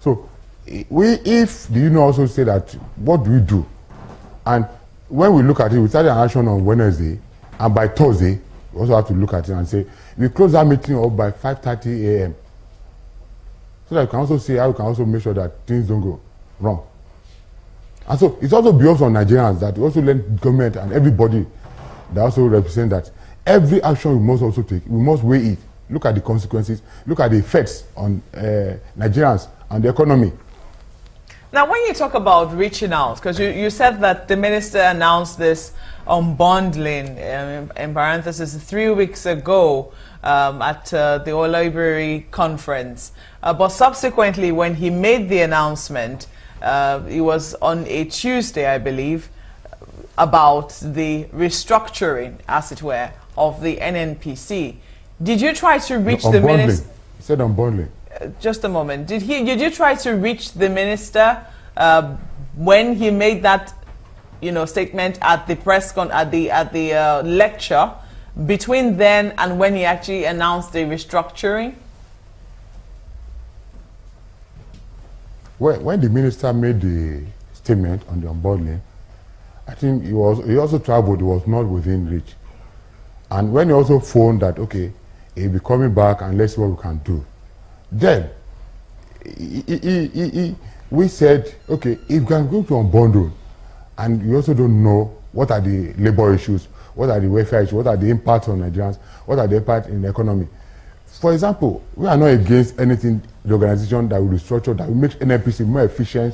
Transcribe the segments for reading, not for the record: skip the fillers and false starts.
So if the union also say that, what do we do? And when we look at it, we started an action on Wednesday, and by Thursday, we also have to look at it and say, we close that meeting up by 5:30 a.m. So that we can also see how we can also make sure that things don't go wrong. And so it's also beyond on Nigerians that we also let government and everybody that also represent that every action we must also take, we must weigh it, look at the consequences, look at the effects on Nigerians and the economy. Now, when you talk about reaching out, because you said that the minister announced this unbundling, in parentheses, 3 weeks ago at the Library conference. But subsequently, when he made the announcement, it was on a Tuesday, I believe, about the restructuring, as it were, of the NNPC. Did you try to reach the minister? He said unbundling. Just a moment. Did you try to reach the minister when he made that, statement at the press at the lecture, between then and when he actually announced the restructuring? When the minister made the statement on the unbundling, I think he also traveled. He was not within reach. And when he also phoned that, okay, he'll be coming back and let's see what we can do. Then we said, okay, if we can go to unbundle, and we also don't know what are the labor issues, what are the welfare issues, what are the impacts on Nigerians, what are the impacts in the economy. For example, we are not against anything, the organization that will restructure, that will make NNPC more efficient,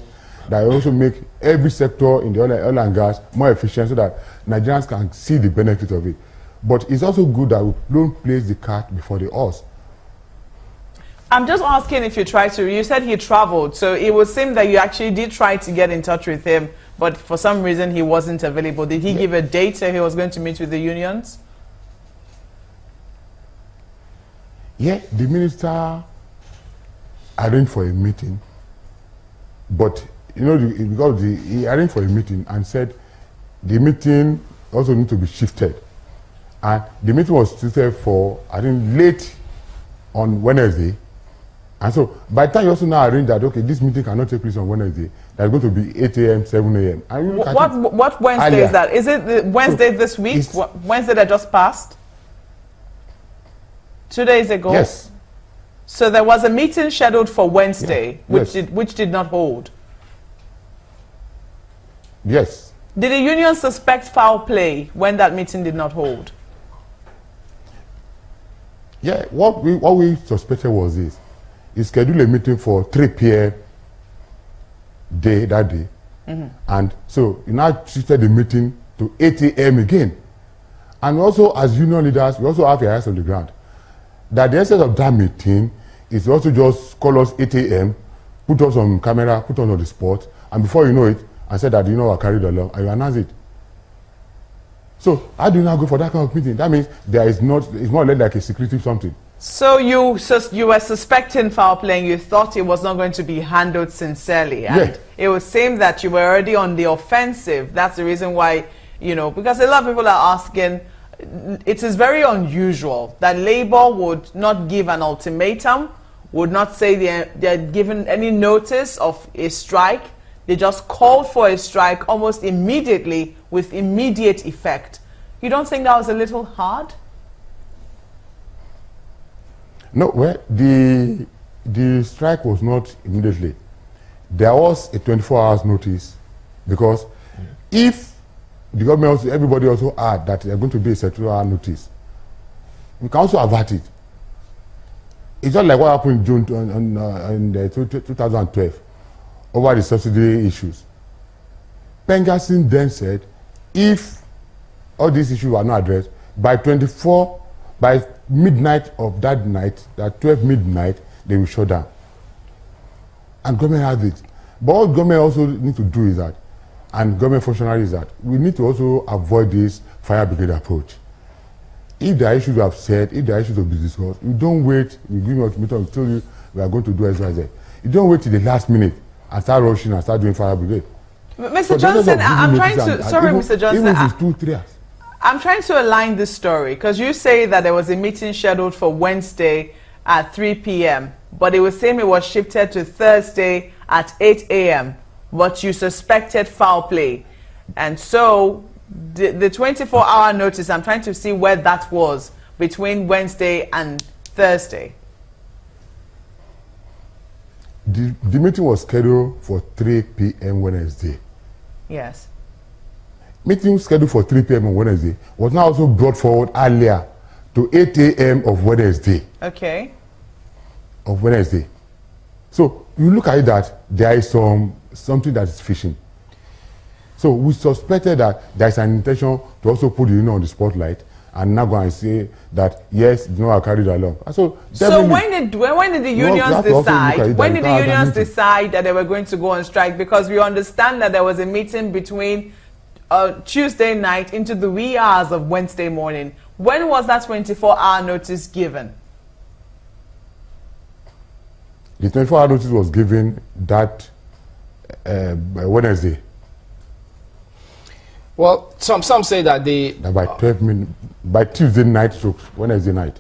that will also make every sector in the oil and gas more efficient so that Nigerians can see the benefit of it. But it's also good that we don't place the cart before the horse. I'm just asking if you tried to, you said he traveled, so it would seem that you actually did try to get in touch with him, but for some reason he wasn't available. Did he give a date that he was going to meet with the unions? Yeah, the minister arranged for a meeting, but because he arranged for a meeting and said the meeting also need to be shifted. And the meeting was shifted for, I think, late on Wednesday. And so by the time you also now arrange that, okay, this meeting cannot take place on Wednesday, that's going to be 8 a.m., 7 a.m. What Wednesday earlier. Is that? Is it the Wednesday this week? Wednesday that just passed? 2 days ago? Yes. So there was a meeting scheduled for Wednesday, yeah. which did not hold? Yes. Did the union suspect foul play when that meeting did not hold? Yeah, what we suspected was this. He scheduled a meeting for 3 p.m. that day. Mm-hmm. And so he now shifted the meeting to 8 a.m. again. And also, as union leaders, we also have your eyes on the ground. That the essence of that meeting is also just call us 8 a.m., put us on camera, put us on the spot, and before you know it, and said that I carried along, and you announce it. So how do you now go for that kind of meeting? That means it's more or less like a secretive something. So you were suspecting foul play, and you thought it was not going to be handled sincerely, and yeah. It would seem that you were already on the offensive. That's the reason why, because a lot of people are asking, it is very unusual that Labour would not give an ultimatum, would not say they're given any notice of a strike. They just called for a strike almost immediately with immediate effect. You don't think that was a little hard? No, well, the strike was not immediately. There was a 24 hours notice, because if the government everybody also heard that there's going to be a 24-hour notice, we can also avert it. It's not like what happened in June in 2012 over the subsidy issues. Pengassan then said, if all these issues were not addressed, by midnight of that night, that 12 midnight, they will shut down. And government has it. But what government also need to do is that, and government functionaries, that we need to also avoid this fire brigade approach. If there are issues we have said, if there are issues to be discussed, we don't wait, we give you an ultimatum, we tell you we are going to do X, Y, Z. You don't wait till the last minute and start rushing and start doing fire brigade. Mr. Johnson, I'm trying to, sorry, Mr. Johnson. Even if it's 2, 3 hours. I'm trying to align this story, because you say that there was a meeting scheduled for Wednesday at 3 p.m., but it was saying it was shifted to Thursday at 8 a.m., but you suspected foul play. And so the 24-hour notice, I'm trying to see where that was between Wednesday and Thursday. The meeting was scheduled for 3 p.m. Wednesday. Yes. Meeting scheduled for 3 p.m. on Wednesday was now also brought forward earlier to 8 a.m. of Wednesday. Okay. Of Wednesday. So you look at it that there is something that is fishing. So we suspected that there is an intention to also put the union on the spotlight and now go and say that yes, I carried along. So when did the unions decide? When did the unions decide that they were going to go on strike? Because we understand that there was a meeting between Tuesday night into the wee hours of Wednesday morning. When was that 24-hour notice given? The 24-hour notice was given that Wednesday. Well, some say that by 12 minutes, by Tuesday night to Wednesday night.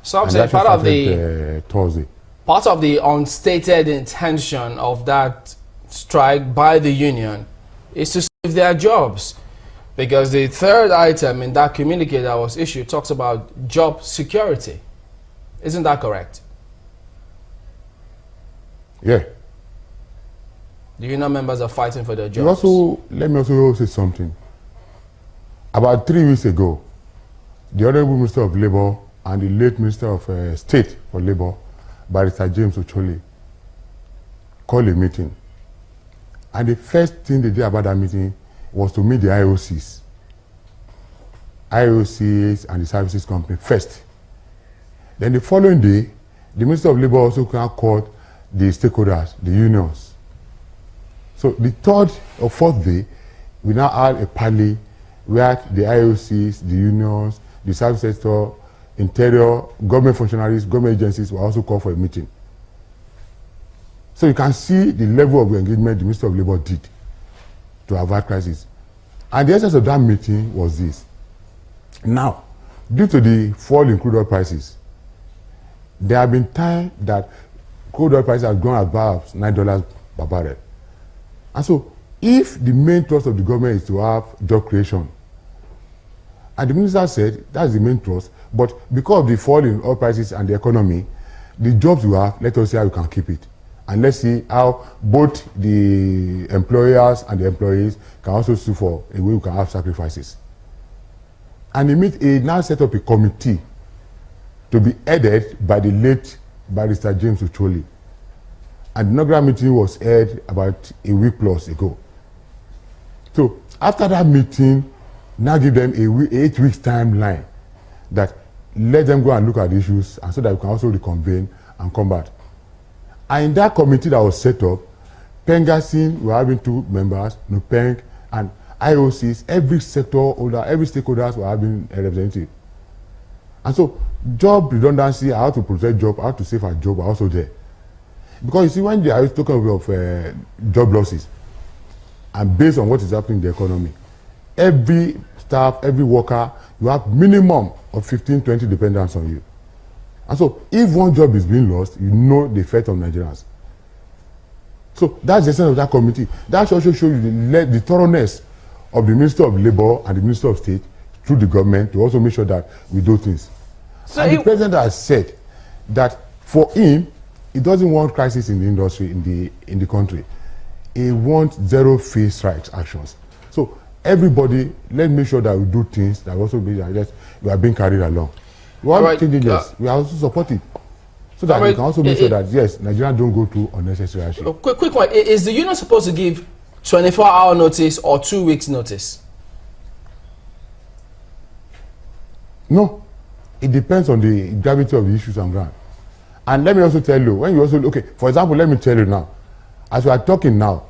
Some say part of Thursday. Part of the unstated intention of that strike by the union is to save their jobs, because the third item in that communique that was issued talks about job security. Isn't that correct? Yeah. The union members are fighting for their jobs. Let me also say something. About 3 weeks ago, the Honorable Minister of Labour and the late Minister of State for Labour, Barrister James Ocholi, called a meeting. And the first thing they did about that meeting was to meet the IOCs and the services company first. Then the following day, the Minister of Labour also called the stakeholders, the unions. So the third or fourth day, we now had a parley where the IOCs, the unions, the service sector, interior, government functionaries, government agencies were also called for a meeting. So you can see the level of engagement the Minister of Labour did to avoid crisis. And the essence of that meeting was this. Now, due to the fall in crude oil prices, there have been times that crude oil prices have gone above $9 per barrel. And so, if the main thrust of the government is to have job creation, and the minister said that's the main thrust, but because of the fall in oil prices and the economy, the jobs you have, let us see how you can keep it. And let's see how both the employers and the employees can also sue for a way we can have sacrifices. And he now set up a committee to be headed by the late Barrister James Ocholi. And the inaugural meeting was held about a week plus ago. So after that meeting, now give them a 8 weeks timeline that let them go and look at the issues, and so that we can also reconvene and come back. And in that committee that was set up, Pengassan were having 2 members, NUPENG, and IOCs, every sector holder, every stakeholders were having a representative. And so job redundancy, how to protect job, how to save a job are also there. Because you see, when they are talking of job losses, and based on what is happening in the economy, every staff, every worker, you have minimum of 15, 20 dependents on you. And so if one job is being lost, you know the effect on Nigerians. So that's the sense of that committee. That also shows you the thoroughness of the Minister of Labour and the Minister of State through the government to also make sure that we do things. So and the president has said that for him, he doesn't want crisis in the industry, in the country. He wants zero-phase strikes actions. So everybody, let's make sure that we do things that also be that we are being carried along. We are changing this. We are also supportive, so that we can also make sure that yes, Nigerians don't go through unnecessary action. Quick one: is the union supposed to give 24-hour notice or 2 weeks notice? No, it depends on the gravity of the issues on ground. And let me also tell you, when you also for example, let me tell you now, as we are talking now,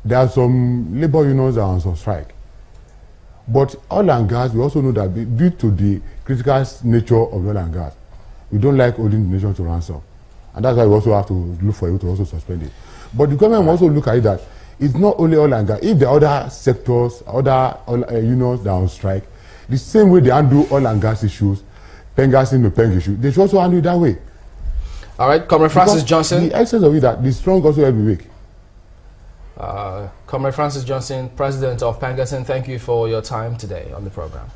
there are some labor unions that are on some strike. But oil and gas, we also know that due to the critical nature of oil and gas, we don't like holding the nation to ransom. And that's why we also have to look for you to also suspend it. But the government will also look at it that it's not only oil and gas. If there are other sectors, other unions that are on strike, the same way they handle oil and gas issues, Pengassan to Peng issue, they should also handle it that way. All right, Comrade Francis Johnson. The essence of it that the strong also help the weak. Comrade Francis Johnson, President of Pengassan, thank you for your time today on the program.